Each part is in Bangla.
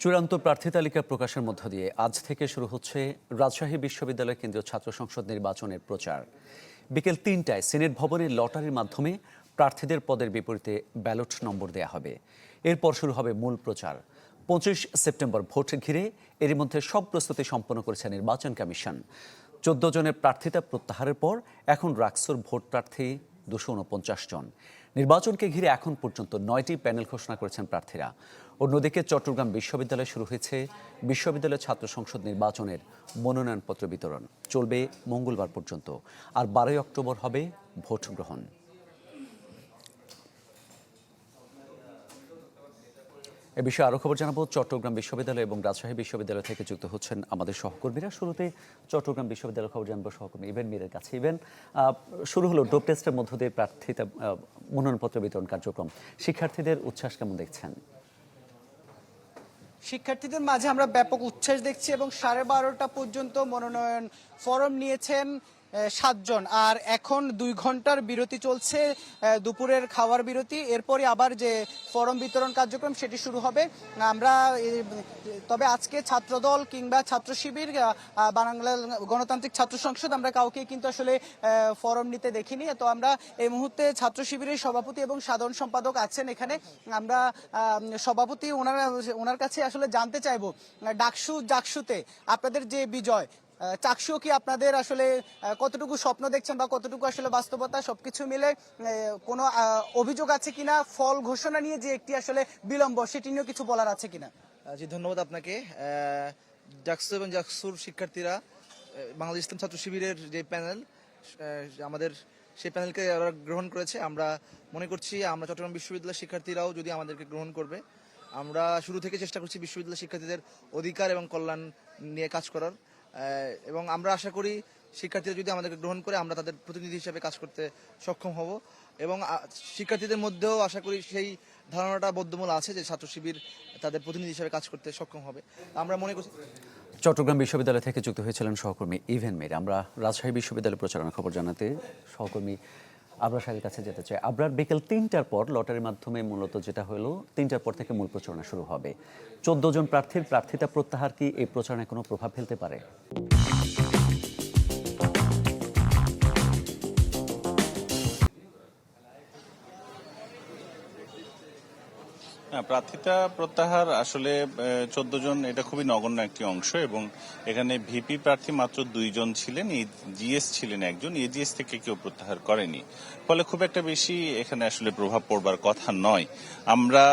চূড়ান্ত প্রার্থী তালিকা প্রকাশের মধ্য দিয়ে আজ থেকে শুরু হচ্ছে রাজশাহী বিশ্ববিদ্যালয় কেন্দ্রীয় ছাত্র সংসদ নির্বাচনের প্রচার। বিকেল ৩টায় সিনেট ভবনে লটারির মাধ্যমে প্রার্থীদের পদের বিপরীতে ব্যালট নম্বর দেয়া হবে। এরপর শুরু হবে মূল প্রচার। ২৫ সেপ্টেম্বর ভোট ঘিরে এরই মধ্যে সব প্রস্তুতি সম্পন্ন করেছে নির্বাচন কমিশন। ১৪ জনের প্রার্থিতা প্রত্যাহারের পর এখন রাকসুর ভোট প্রার্থী ২৪৯ জন। নির্বাচনকে ঘিরে এখন পর্যন্ত ৯টি প্যানেল ঘোষণা করেছেন প্রার্থীরা। অন্যদিকে চট্টগ্রাম বিশ্ববিদ্যালয়ে শুরু হয়েছে বিশ্ববিদ্যালয় ছাত্র সংসদ নির্বাচনের মনোনয়নপত্র বিতরণ। চলবে মঙ্গলবার পর্যন্ত, আর ১২ অক্টোবর হবে ভোট গ্রহণ। এ বিষয়ে আরও খবর জানাবো। চট্টগ্রাম বিশ্ববিদ্যালয় এবং রাজশাহী বিশ্ববিদ্যালয় থেকে যুক্ত হচ্ছেন আমাদের সহকর্মীরা। শুরুতে চট্টগ্রাম বিশ্ববিদ্যালয়ের খবর জানবো সহকর্মী ইভেন মিরের কাছে। ইভেন, শুরু হলো ডোপ টেস্টের মধ্য দিয়ে প্রার্থীতা মনোনয়নপত্র বিতরণ কার্যক্রম। শিক্ষার্থীদের উচ্ছ্বাস কেমন দেখছেন? শিক্ষার্থীদের মাঝে আমরা ব্যাপক উচ্ছ্বাস দেখছি এবং 12:30 পর্যন্ত মনোনয়ন ফরম নিয়েছেন 7 জন। আর এখন 2 ঘন্টার বিরতি চলছে, দুপুরের খাওয়ার বিরতি। এরপরে আবার যে ফরম বিতরণ কার্যক্রম সেটি শুরু হবে। আমরা তবে আজকে ছাত্রদল কিংবা ছাত্র শিবির, বাংলা গণতান্ত্রিক ছাত্র সংসদ, আমরা কাউকে কিন্তু আসলে ফরম নিতে দেখিনি। তো আমরা এই মুহূর্তে ছাত্র শিবিরের সভাপতি এবং সাধারণ সম্পাদক আছেন এখানে। আমরা সভাপতি ওনার কাছে আসলে জানতে চাইবো, জাকসুতে আপনাদের যে বিজয়, চাকসুও কি আপনাদের আসলে কতটুকু স্বপ্ন দেখছেন বা কতটুকু আসলে বাস্তবতা, সবকিছু মিলে কোনো অভিযোগ আছে কিনা? ফল ঘোষণা নিয়ে যে একটি আসলে বিলম্ব, সেটি নিয়েও কিছু বলার আছে কিনা? জি, ধন্যবাদ আপনাকে। জাকসু এবং জাকসুর শিক্ষার্থীরা বাংলাদেশ ইসলাম ছাত্র শিবিরের যে প্যানেল, আমাদের সেই প্যানেলকে ওরা গ্রহণ করেছে। আমরা মনে করছি আমরা চট্টগ্রাম বিশ্ববিদ্যালয়ের শিক্ষার্থীরাও যদি আমাদেরকে গ্রহণ করবে, আমরা শুরু থেকে চেষ্টা করছি বিশ্ববিদ্যালয়ের শিক্ষার্থীদের অধিকার এবং কল্যাণ নিয়ে কাজ করার, এবং আমরা আশা করি শিক্ষার্থীরা যদি আমাদেরকে গ্রহণ করে আমরা তাদের প্রতিনিধি হিসেবে কাজ করতে সক্ষম হব। এবং শিক্ষার্থীদের মধ্যেও আশা করি সেই ধারণাটা বদ্ধমূল আছে যে ছাত্র শিবির তাদের প্রতিনিধি হিসেবে কাজ করতে সক্ষম হবে। আমরা মনে করছি। চট্টগ্রাম বিশ্ববিদ্যালয় থেকে যুক্ত হয়েছিলেন সহকর্মী ইভেন মির। আমরা রাজশাহী বিশ্ববিদ্যালয় প্রচারণা খবর জানাতে সহকর্মী আবরার সাহেবের কাছে যেতে চাই। আবরার, বিকেল ৩টার পর লটারির মাধ্যমে মূলত যেটা হলো, ৩টার পর থেকে মূল প্রচারণা শুরু হবে। ১৪ জন প্রার্থীর প্রার্থিতা প্রত্যাহার কি এই প্রচারণায় কোনো প্রভাব ফেলতে পারে? প্রার্থিতা প্রত্যাহার আসলে ১৪ জন, এটা খুবই নগণ্য একটি অংশ, এবং এখানে ভিপি প্রার্থী মাত্র 2 জন ছিলেন, জিএস ছিলেন একজন, এজিএস থেকে কেউ প্রত্যাহার করেনি। ফলে খুব একটা বেশি এখানে আসলে প্রভাব পড়বার কথা নয়। আমরা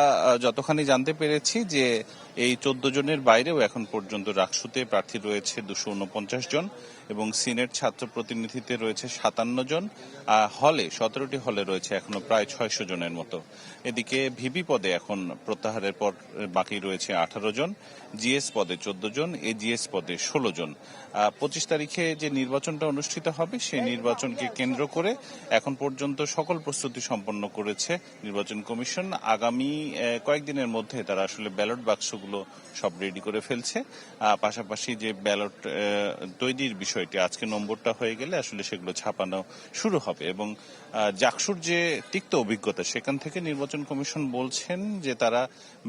যতখানি জানতে পেরেছি যে এই 14 জনের বাইরেও এখন পর্যন্ত রাকসুতে প্রার্থী রয়েছে 249 জন, এবং সিনেট ছাত্র প্রতিনিধিতে রয়েছে 57 জন। হলে 17টি হলে রয়েছে এখনো প্রায় 600 জনের মতো। এদিকে ভিপি পদে এখন প্রত্যাহারের পর বাকি রয়েছে 18 জন, জিএস পদে 14 জন, এজিএস পদে 16 জন। 25 তারিখে যে নির্বাচনটা অনুষ্ঠিত হবে সেই নির্বাচনকে কেন্দ্র করে এখন পর্যন্ত সকল প্রস্তুতি সম্পন্ন করেছে নির্বাচন কমিশন। আগামী কয়েকদিনের মধ্যে তারা আসলে ব্যালট বাক্সগুলো সব রেডি করে ফেলছে। পাশাপাশি যে ব্যালট তৈরির বিষয়টি, আজকে নম্বরটা হয়ে গেলে আসলে সেগুলো ছাপানো শুরু হবে। এবং জাকসুর যে তিক্ত অভিজ্ঞতা, সেখান থেকে নির্বাচন কমিশন বলছেন যে তারা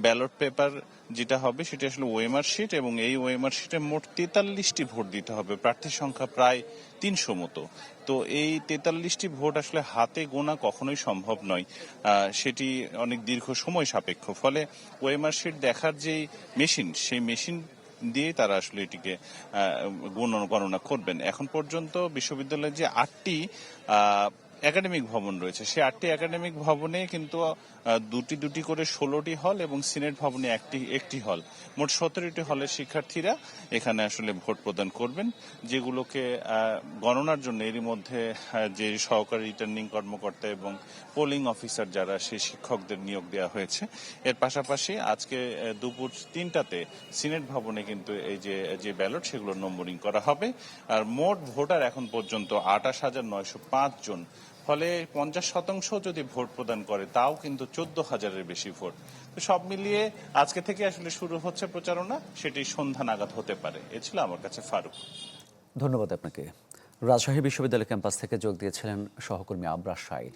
ব্যালট পেপার যেটা হবে সেটা আসলে ওএমআর শিট, এবং এই ওএমআর শিটে মোট 43টি ভোট দিতে হবে। প্রার্থীর সংখ্যা প্রায় 300 মতো। তো এই 43টি ভোট আসলে হাতে গোনা কখনোই সম্ভব নয়, সেটি অনেক দীর্ঘ সময় সাপেক্ষ। ফলে ওএমআর শিট দেখার যে মেশিন, সেই মেশিন দিয়ে তারা আসলে এটিকে গণনা করবেন। এখন পর্যন্ত বিশ্ববিদ্যালয়ের যে 8টি একাডেমিক ভবন রয়েছে, সেই 8টি একাডেমিক ভবনে কিন্তু দুটি করে 16টি হল, এবং সিনেট ভবনে একটি হল, মোট 17টি হলের শিক্ষার্থীরা এখানে আসলে ভোট প্রদান করবেন, যেগুলোকে গণনার জন্য এরই মধ্যে যে সহকারী রিটার্নিং কর্মকর্তা এবং পোলিং অফিসার যারা, সেই শিক্ষকদের নিয়োগ দেওয়া হয়েছে। এর পাশাপাশি আজকে দুপুর 3টাতে সিনেট ভবনে কিন্তু এই যে ব্যালট, সেগুলো নম্বরিং করা হবে। আর মোট ভোটার এখন পর্যন্ত 28,905 জন। ফলে 50% যদি ভোট প্রদান করে, তাও কিন্তু 14,000-এর বেশি ভোট। তো সব মিলিয়ে আজকে থেকে আসলে শুরু হচ্ছে প্রচারণা, সেটি সন্ধ্যা নাগাদ হতে পারে। এ ছিল আমার কাছে ফারুক। ধন্যবাদ আপনাকে। রাজশাহী বিশ্ববিদ্যালয় ক্যাম্পাস থেকে যোগ দিয়েছিলেন সহকর্মী আবরার সাইর।